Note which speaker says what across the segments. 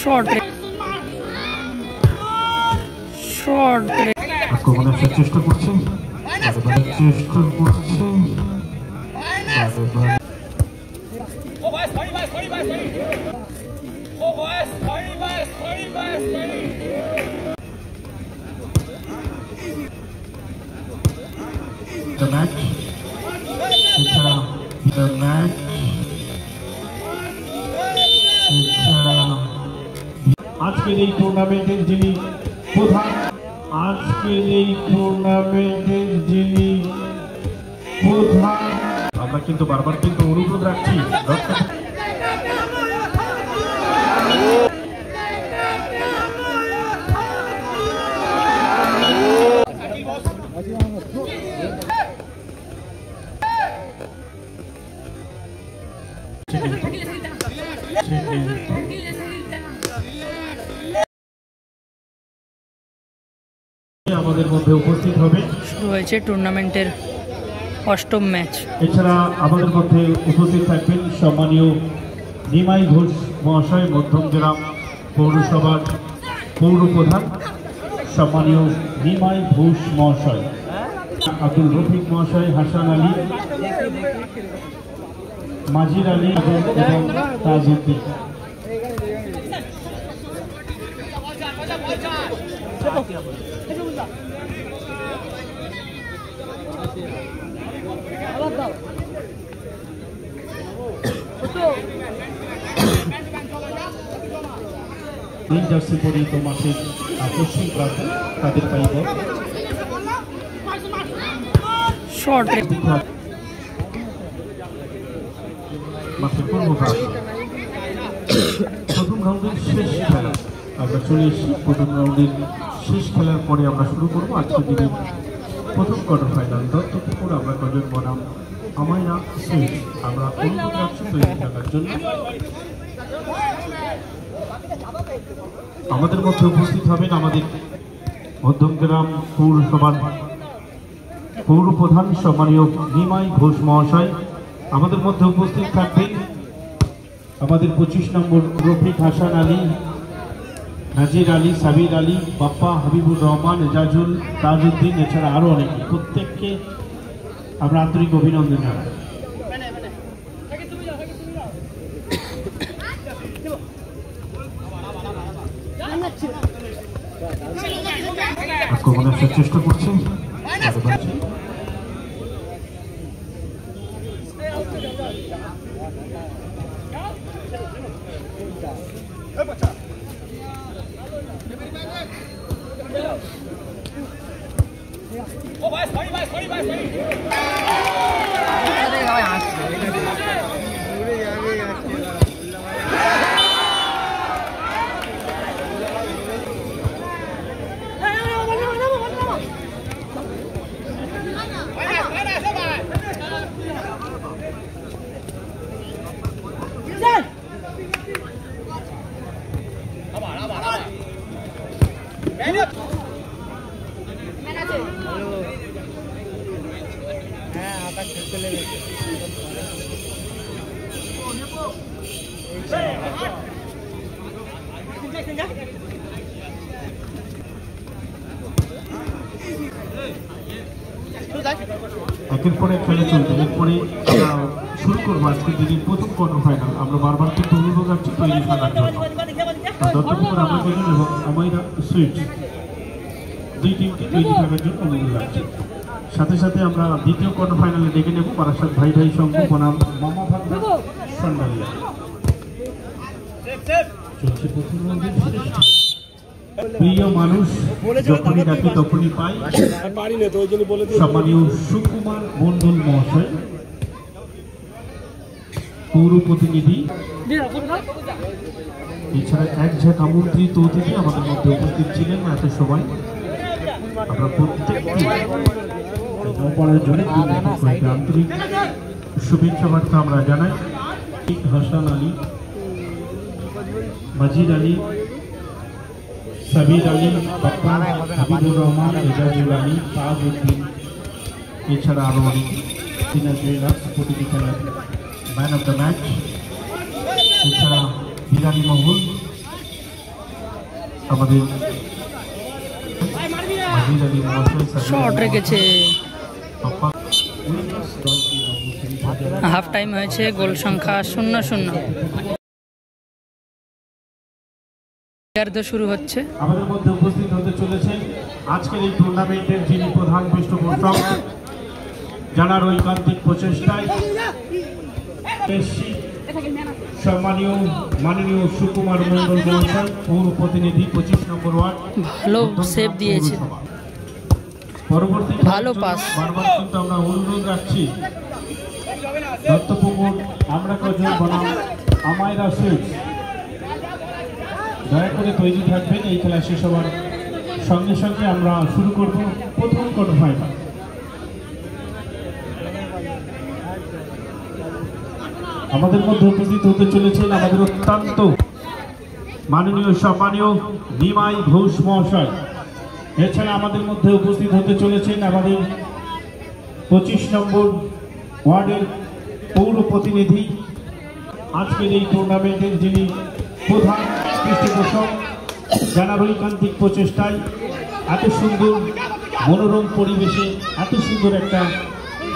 Speaker 1: Short
Speaker 2: আক্রমণের চেষ্টা করছে আজকের এই টুর্নামেন্টের যিনি প্রধান আমরা কিন্তু বারবার কিন্তু অনুরোধ রাখছি আমাদের মধ্যে উপস্থিত হবে।
Speaker 1: শুরু হয়েছে টুর্নামেন্টের অষ্টম ম্যাচ।
Speaker 2: এছাড়া আমাদের মধ্যে উপস্থিত থাকবেন সম্মানীয় নিমাই ঘোষ মহাশয়, মধ্যমগ্রাম পৌরসভার পৌর প্রধান সম্মানীয় নিমাই ঘোষ মহাশয়, আব্দুল রফিক মহাশয়, হাসান আলী, মাজির আলী এবং তাজউদ্দিন। নীল জার্সি পরিহিত মাঠের আকর্ষণ প্রার্থী তাদের পাইব মাঠের পূর্বভাগ। প্রথম রাউন্ডের শেষ খেলা আমরা চলে এসেছি। প্রথম রাউন্ডের শেষ খেলার পরে আমরা শুরু করবো আজকের দিনের প্রথম কোয়ার্টার ফাইনাল। দত্তপুকুর আমরা কজন বনাম আমাইরা সুইট। আমরা অনুরোধ রাখছি তৈরি থাকার জন্য। আমাদের মধ্যে উপস্থিত হবেন আমাদের মধ্যমগ্রাম পৌরসভার পৌর প্রধান সম্মানীয় নিমাই ঘোষ মহাশয়। আমাদের মধ্যে উপস্থিত থাকবেন আমাদের 25 নম্বর রফিক, হাসান আলী, নাজির আলী, সাবির আলী, বাপ্পা, হাবিবুর রহমান, এজাজুল, তাজউদ্দিন, এছাড়া আরও অনেকে। প্রত্যেককে আমরা আন্তরিক অভিনন্দন জানাই। আক্রমণের চেষ্টা করছে একের পরে খেলা চলবে। এরপরে শুরু করবো আজকের দিনের প্রথম কোয়ার্টার ফাইনাল। আমরা বারবার কিন্তু অনুরোধ রাখছি তৈরি থাকার জন্য। দত্তপুকুর আমরা কজন এবং আমাইরা সুইট দুই টিমকে তৈরি থাকার জন্য অনুরোধ রাখছি। সাথে সাথে আমরা দ্বিতীয় কোয়ার্টার ফাইনালে ডেকে নেব বারাসাত ভাই ভাই সংঘ বনাম মামা ভাগনা সন্ডালিয়া। চলছে প্রথম রাউন্ডের শেষ। প্রিয় মানুষ যখনই ডাকি তখনই পাই। সম্মানীয় সুকুমার মন্ডল মহাশয়, পৌর প্রতিনিধি, এছাড়া এক ঝাঁক আমন্ত্রিত অতিথি আমাদের মধ্যে উপস্থিত ছিলেন। এত সময় আমরা প্রত্যেকটি পড়ার জন্য আন্তরিক শুভেচ্ছা বার্তা আমরা জানাই। হাসান আলী, মাজিদ আলী, সাবির আলী, বাপ্পা, হাবিবুর রহমান, এজাজুল আলী, তাজউদ্দিন, এছাড়া আরও অনেক প্রতিটি খেলার ম্যান অফ দ্য ম্যাচ। এছাড়া বিরানি মহল আমাদের
Speaker 1: শর্ট রেখেছে। হাফ টাইম হয়েছে, গোল সংখ্যা 0-0। শুরু হচ্ছে।
Speaker 2: আমাদের মধ্যে উপস্থিত হতে চলেছেন আজকের এই টুর্নামেন্টের যিনি প্রধান পৃষ্ঠপোষক, জানার ঐকান্তিক প্রচেষ্টায় সম্মানীয় মাননীয় সুকুমার মন্ডল মহাশয়, পৌর প্রতিনিধি 25 নম্বর ওয়ার্ড।
Speaker 1: ভালো সেভ দিয়েছে,
Speaker 2: পরবর্তী
Speaker 1: ভালো পাস।
Speaker 2: বারবার কিন্তু আমরা অনুরোধ রাখছি দত্তপুকুর আমরা কজন বনাম আমায়রা সুইচ, দয়া করে তৈরি থাকবেন। এই খেলা শেষ হওয়ার সঙ্গে সঙ্গে আমরা শুরু করব প্রথম কোয়ার্টার ফাইনাল। আমাদের মধ্যে উপস্থিত হতে চলেছেন আমাদের অত্যন্ত মাননীয় সম্মানীয় নিমাই ঘোষ মহাশয়। এছাড়া আমাদের মধ্যে উপস্থিত হতে চলেছেন আমাদের 25 নম্বর ওয়ার্ডের পৌর প্রতিনিধি, আজকের এই টুর্নামেন্টের যিনি প্রধান পৃষ্ঠপোষক, জানার ঐকান্তিক প্রচেষ্টায় এত সুন্দর মনোরম পরিবেশে এত সুন্দর একটা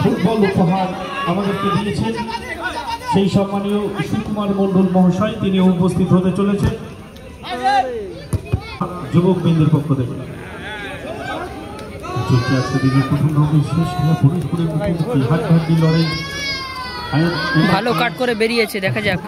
Speaker 2: ফুটবল উপহার আমাদেরকে দিয়েছেন সেই সম্মানীয় সুকুমার মন্ডল মহাশয়। তিনি উপস্থিত হতে চলেছেন যুবক বৃন্দের পক্ষ থেকে।
Speaker 1: ভালো কাট করে বেরিয়েছে, দেখা যাক।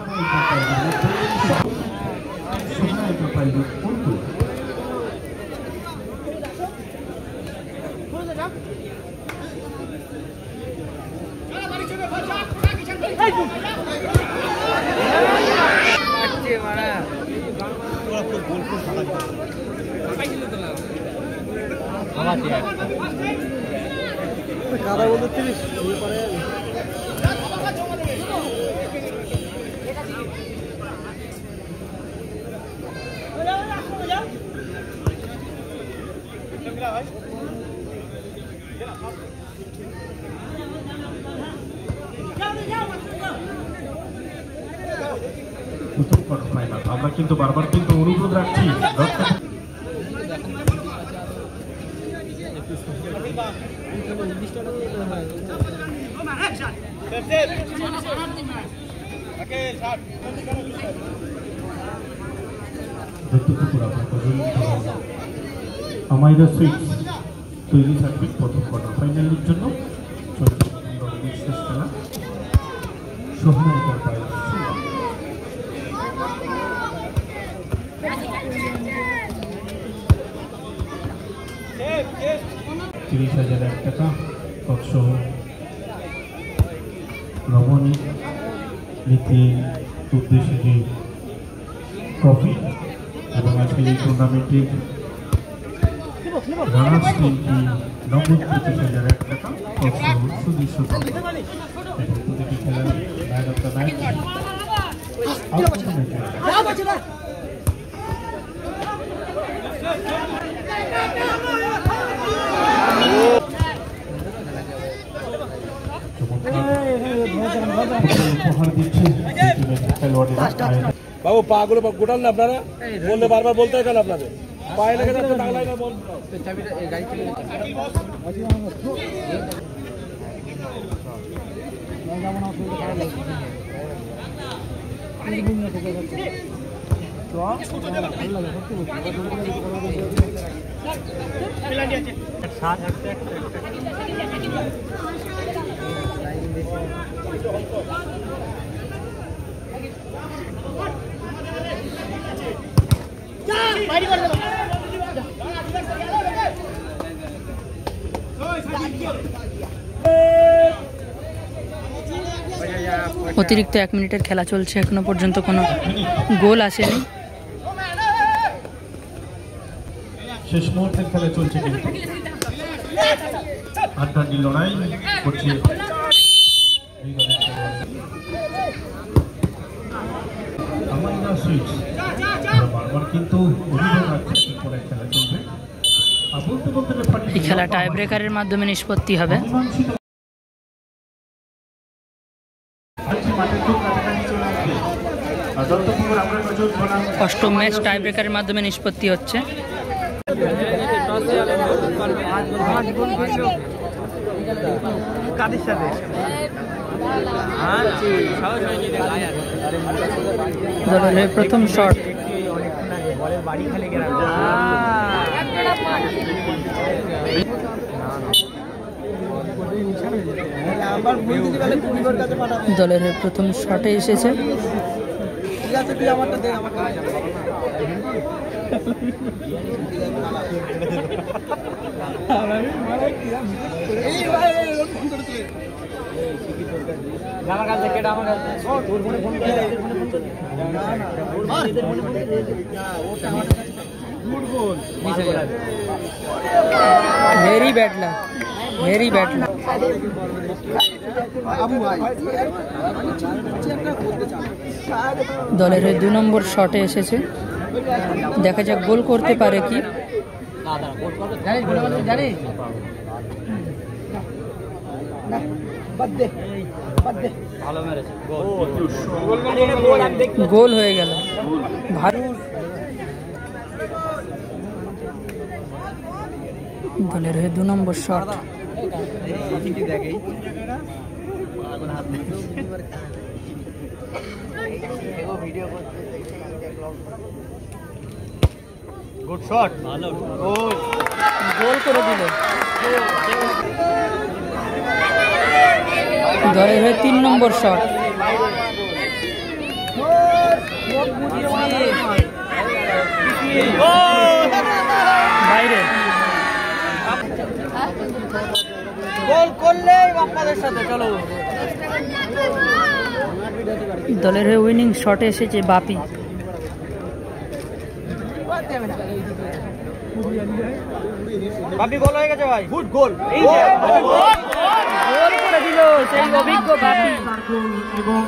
Speaker 2: আমরা কিন্তু বারবার কিন্তু অনুরোধ রাখছি আমায়রা সুইচ তৈরি থাকবে প্রথম কোয়ার্টার ফাইনালের জন্য। শেষ খেলা সোহনাইকার পায়ে 30,000 টাকা তৎসহ রমণী নীতির উদ্দেশ্যে যে ট্রফি এবং আজকের এই টুর্নামেন্টের রানার্স টিমটি নগদ 25,000 টাকা তৎসহ সুদৃশ্য এবং প্রতিটি খেলার ম্যান অফ দ্য ম্যাচ
Speaker 3: বাবু পা গুলো গোটাল না আপনারা, বললে বারবার বলতে হয় কেন আপনাদের? পায়ে লেগে যাচ্ছে, টাকলাই না বল।
Speaker 1: অতিরিক্ত 1 মিনিটের খেলা চলছে, এখনো পর্যন্ত কোনো গোল আসেনি।
Speaker 2: শেষ মুহূর্তের খেলা চলছে, কিন্তু আড্ডাড্ডি লড়াই করছে। আমায়রা সুইচ বারবার কিন্তু খেলা চলবে।
Speaker 1: এই খেলা টাই ব্রেকারের মাধ্যমে নিষ্পত্তি হবে।
Speaker 2: মাঠের খুব কাছাকাছি চলে আসবে। আর
Speaker 1: অষ্টম ম্যাচ টাই ব্রেকারের মাধ্যমে নিষ্পত্তি হচ্ছে। দলের প্রথম শট, দলের প্রথম শটে এসেছে। Very bad luck, very bad luck. দলের 2 নম্বর শটে এসেছে, দেখা যাক গোল করতে পারে কি। গোল হয়ে গেল। দলের 2 নম্বর শট,
Speaker 4: গুড শট, ভালো
Speaker 1: গোল করে দিল। দলের 3 নম্বর শট, বাইরে।
Speaker 4: গোল করলে আপনাদের সাথে চলো।
Speaker 1: দলের উইনিং শটে এসেছে বাপি।
Speaker 4: বাপি গোল হয়ে গেছে ভাই, গুড গোল,
Speaker 1: গোল করে দিল সেই অভিজ্ঞ বাপি।
Speaker 2: এবং